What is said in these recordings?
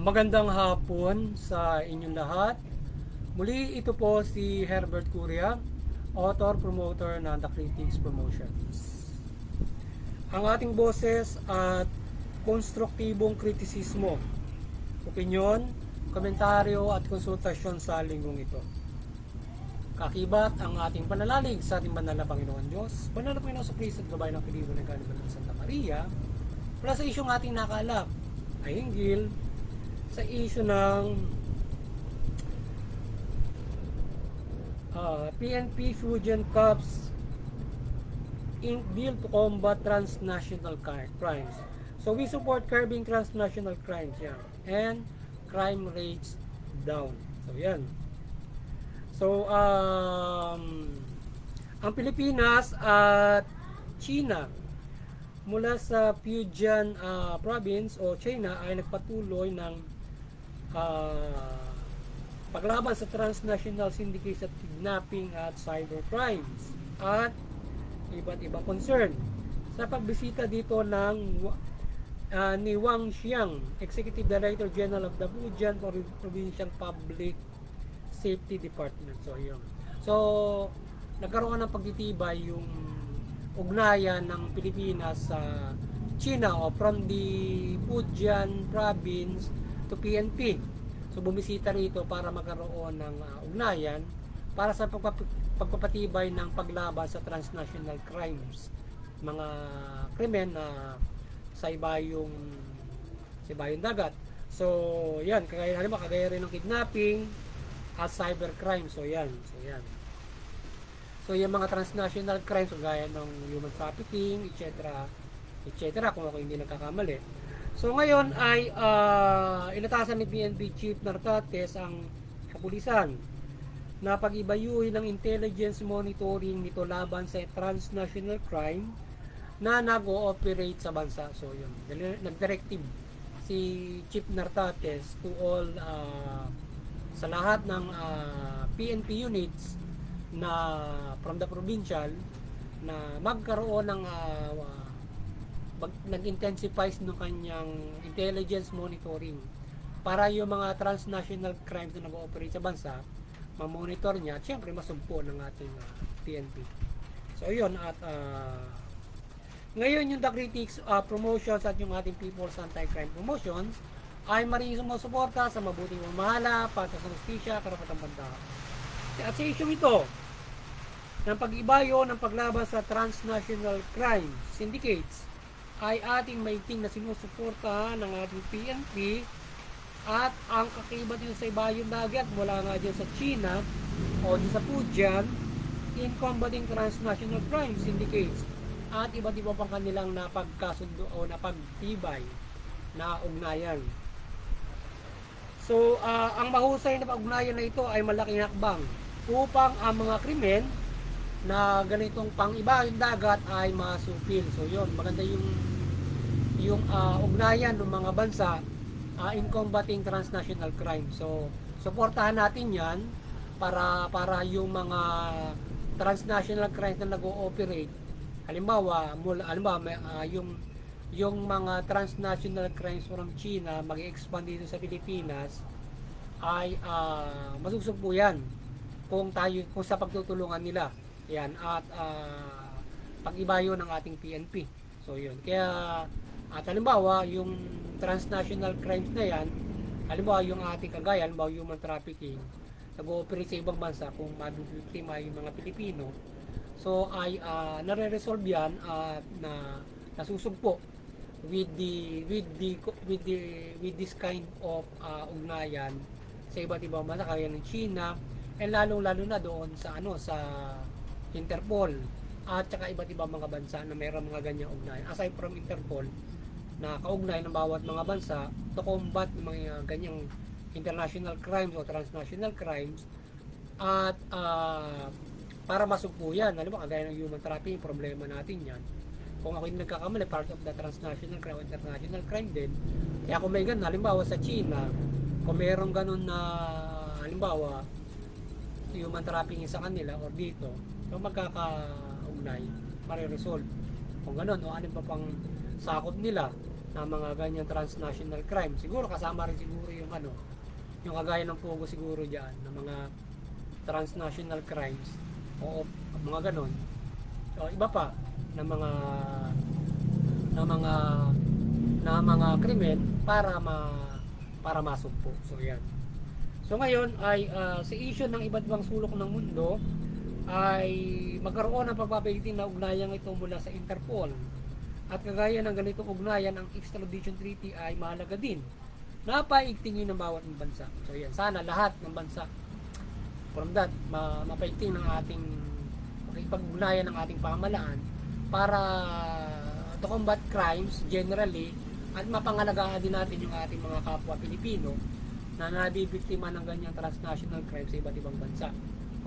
Magandang hapon sa inyong lahat. Muli ito po si Herbert Curia, author, promoter ng The Critics Promotions. Ang ating boses at konstruktibong kritisismo, opinyon, komentaryo at konsultasyon sa linggong ito. Kakibat ang ating panalalig sa ating banal na Panginoon Diyos, banal na Panginoon sa Kristo at gabay ng Pilipino ng Kaliban ng Santa Maria, wala sa isyong ating nakalap ay hinggil sa issue ng PNP Fusion Cups Inc. Bill to combat transnational crimes. So we support curbing transnational crimes and crime rates down. So yan. So ang Pilipinas at China mula sa Fujian province o China ay nagpatuloy ng paglaban sa transnational syndicates at kidnapping at cybercrimes at iba't ibang concern. Sa pagbisita dito ng ni Wang Xiang, Executive Director General of the Fujian Provincial Public Safety Department. So yun. So nagkaroon ng pagtitibay yung ugnayan ng Pilipinas sa China o from the Fujian province to PNP. So bumisita rito para magkaroon ng ugnayan para sa pagpapatibay ng paglaban sa transnational crimes, mga krimen na sa ibayong dagat. So yan, kagaya rin ng kidnapping at cybercrime. So yan. So yung mga transnational crimes gaya ng human trafficking, etc. Kung ako hindi nagkakamali. So ngayon ay inatasan ni PNP Chief Nartates ang kapulisan na pag-ibayuhin ng intelligence monitoring nito laban sa transnational crime na nag-ooperate sa bansa. So yun, nag-directive si Chief Nartates to all sa lahat ng PNP units na from the provincial na magkaroon ng nag-intensifies ng kanyang intelligence monitoring para yung mga transnational crimes na nag-ooperate sa bansa ma-monitor niya at syempre masumpo ng ating PNP. So yun at ngayon yung The Critics Promotions at yung ating People's Anti-Crime Promotions ay maring sumusuporta sa mabuting mamahala, para sa justisya, karapatang banda. At sa issue ito ng pag-ibayo ng paglaban sa transnational crime syndicates ay ating maiting na sinusuportahan ng ating PNP at ang kakibat din sa ibayong dagat mula nga dyan sa China o dyan sa Fujian in combating transnational crime syndicates at iba't iba pang kanilang napagkasundo o napagtibay na ugnayan. So ang mahusay na pag-ugnayan na ito ay malaking hakbang upang ang mga krimen na ganitong pang-ibayong dagat ay masupil. So yun, maganda yung ugnayan ng mga bansa in combating transnational crime. So suportahan natin yan para yung mga transnational crimes na nag-ooperate, halimbawa yung mga transnational crimes from China mag-expand dito sa Pilipinas ay masusugpo yan kung sa pagtutulungan nila yan at pag-ibayo ng ating PNP. So yun, kaya at halimbawa yung transnational crimes na yan, halimbawa yung ating kagaya, halimbawa human trafficking, nag-ooperate sa ibang bansa kung mabibiktima yung mga Pilipino, so ay nare-resolve yan at nasusugpo with this kind of ugnayan sa iba't ibang bansa kaya ng China and lalo na doon sa sa Interpol at saka iba't ibang mga bansa na mayroong mga ganyang ugnayan aside from Interpol na kaugnay ng bawat mga bansa to combat ng mga ganyang international crimes o transnational crimes at para masugpo yan. Alam mo, kagaya ng human trafficking, problema natin yan. Kung ako hindi nagkakamali, part of the transnational crime o international crime din. Kaya kung may ganun, halimbawa sa China, kung mayroong ganun na halimbawa human trafficking sa kanila or dito, kung magkakaugnay, mariresolve. Kung ganun, o ano pa pang sakop nila na mga ganyan transnational crime. Siguro kasama rin siguro yung ano, yung kagaya ng Pogo siguro diyan ng mga transnational crimes o mga ganon. So iba pa na mga na mga krimen para masugpo. So yan. So ngayon ay sa issue ng iba't ibang sulok ng mundo ay magkaroon ng pagpapalitin na ugnayan ito mula sa Interpol. At kagaya ng ganitong ugnayan, ang extradition treaty ay mahalaga din. Napaigtingin ng bawat bansa. So yan, sana lahat ng bansa from that mapaigting ng ating pag-ugnayan ng ating pamahalaan para to combat crimes generally at mapangalagaan din natin yung ating mga kapwa Pilipino na nabibiktima ng ganyang transnational crimes sa iba't ibang bansa.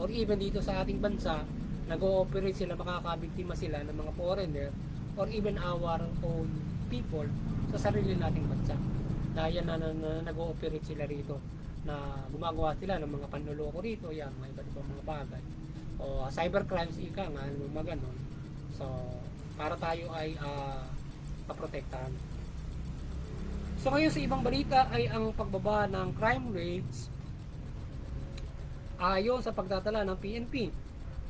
Or even dito sa ating bansa, nag-ooperate sila, makakabiktima sila ng mga foreigner or even our own people sa sarili nating bansa. Dahil na nag-ooperate sila rito, na gumagawa sila ng mga panloloko rito, yan, mga iba't ibang mga bagay. O cybercrimes, ika nga, mga ganon. So, para tayo ay paprotektahan. So ngayon sa ibang balita ay ang pagbaba ng crime rates ayon sa pagtatala ng PNP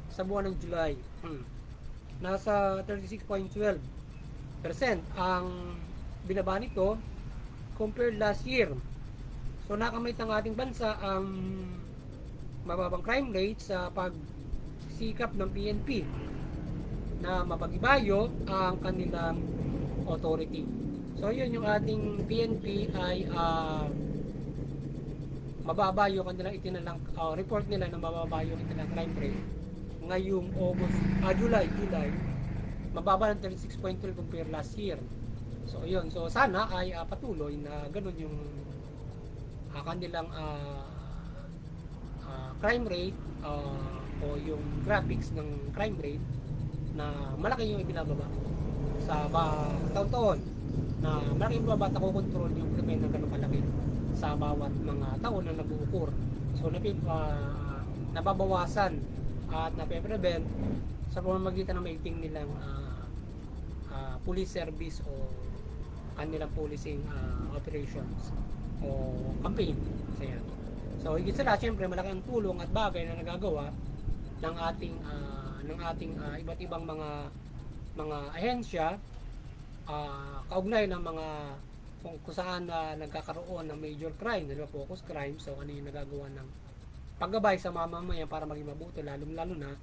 sa buwan ng July. Nasa 36.12% ang binaba nito compared last year. So nakamit ng ating bansa ang mababang crime rate sa pagsikap ng PNP na mapagibayo ang kanilang authority. So yun, yung ating PNP ay mababa yung kanilang itinalang report nila na mababa yung kanilang crime rate ngayong July mababa ng 36.12 compare last year. So yun, so sana ay patuloy na ganun yung kanilang crime rate o yung graphics ng crime rate na malaki yung ibinababa sa taon-taon, na malaking baba at nakokontrol yung krimen na gano'ng kalaki sa bawat mga taon na nag-uukur. So nababawasan at nape-prevent sa pamamagitan ng maigting nilang police service o kanilang policing operations o campaign. So higit sa lahat, syempre malaki ang tulong at bagay na nagagawa ng ating iba't ibang mga ahensya kaugnay ng mga kung saan nagkakaroon ng major crime, focus crime. So ano yung nagagawa ng paggabay sa mamamayan para maging mabuti, lalo na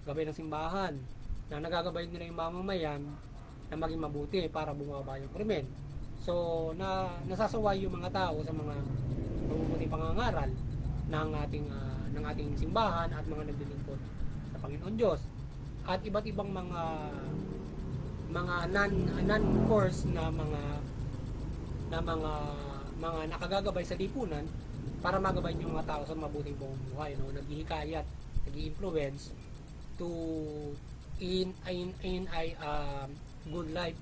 gabay ng simbahan na nagagabay nila yung mamamayan na maging mabuti para bumaba yung krimen. So nasasaway yung mga tao sa mga mabubuting pangangaral ng ating simbahan at mga naglilingkod sa Panginoon Diyos at iba't ibang mga non-course na mga nakagagabay sa lipunan para magabay yung mga tao sa mabuting pamumuhay, no? Naghihikayat, nag-i-influence to in good life,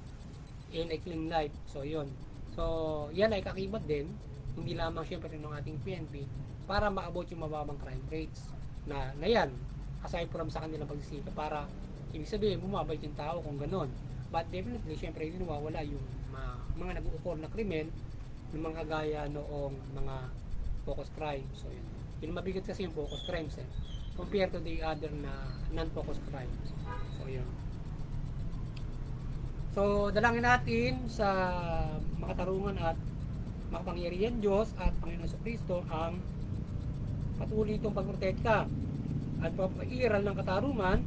in a clean life. So yun. So yan ay kakibat din, hindi lamang syempre ng ating PNP para maabot yung mababang crime rates na yan, aside from sa kanilang pagsisikap para ibig sabihin bumabay yung tao kung ganon. But definitely, syempre, hindi nawawala yung mga nag-uukor na krimen ng mga gaya noong mga focus crimes. So, yun mabigat kasi yung focus crimes compared to the other na non-focus crimes. So, yun. So, dalangin natin sa makatarungan at makapangyarihan Diyos at Panginoon sa Kristo ang patuloy itong pagprotekta at pag-iral ng katarungan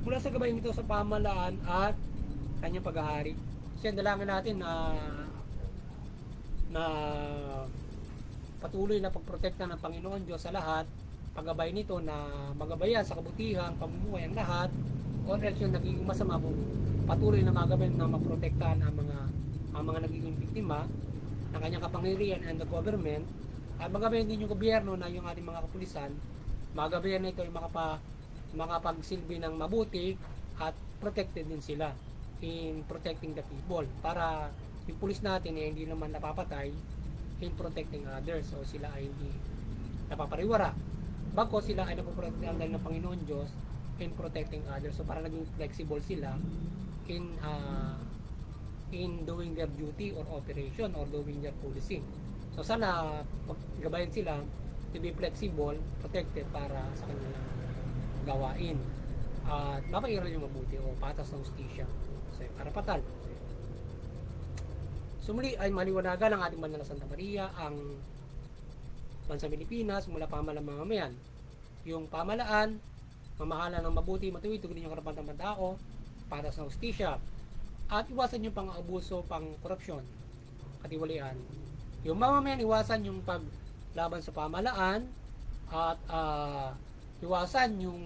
mula sa gabay nito sa pamahalaan at kanyang paghahari. So yan, dalangin natin na patuloy na pagprotekta ng Panginoon Diyos sa lahat, paggabay nito na magabayan sa kabutihan, pamumuhay ang lahat, o else yung nagiging masama, patuloy na magabay na maprotektahan ang mga nagiging biktima ng kanyang kapangyarihan and the government, at magabayan din yung gobyerno na yung ating mga kapulisan, magabayan na ito yung makapagsilbi ng mabuti at protected din sila in protecting the people, para yung pulis natin hindi naman napapatay in protecting others. So sila ay hindi napapariwara, bagko sila ay napoprotektahan dahil ng Panginoon Diyos in protecting others. So para naging flexible sila in doing their duty or operation or doing their policing. So sana gabayan sila to be flexible, protected para sa kanilang gawain. At mapag-iral yung mabuti o patas ng hustisya sa karapatan. Sumuli ay maliwanagan ng ating banal na Santa Maria ang bansa Pilipinas mula pamahalaan ng mamamayan. Yung pamahalaan, mamahala ng mabuti, matuwid, tugulin yung karapatan ng tao, patas ng hustisya, at iwasan yung pang-abuso, pang-korupsyon, katiwalian. Yung mamamayan, iwasan yung paglaban sa pamahalaan at iwasan yung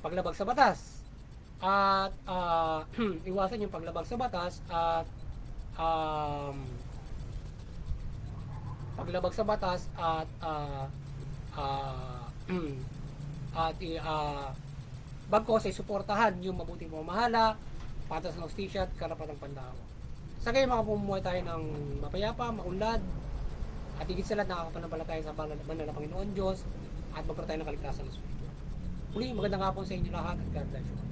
paglabag sa batas at iwasan yung paglabag sa batas at paglabag sa batas at bagkos ay suportahan yung mabuting pamamahala, patas ng hustisya at karapatang pantao. Sa gayon makapumuhay tayo ng mapayapa, maunlad, at higit sa lahat nakakapanampalataya sa banal na Panginoon Diyos at magkaroon tayo ng kaligtasan ng Espiritu. Muli, magandang hapon sa inyo lahat at God bless you.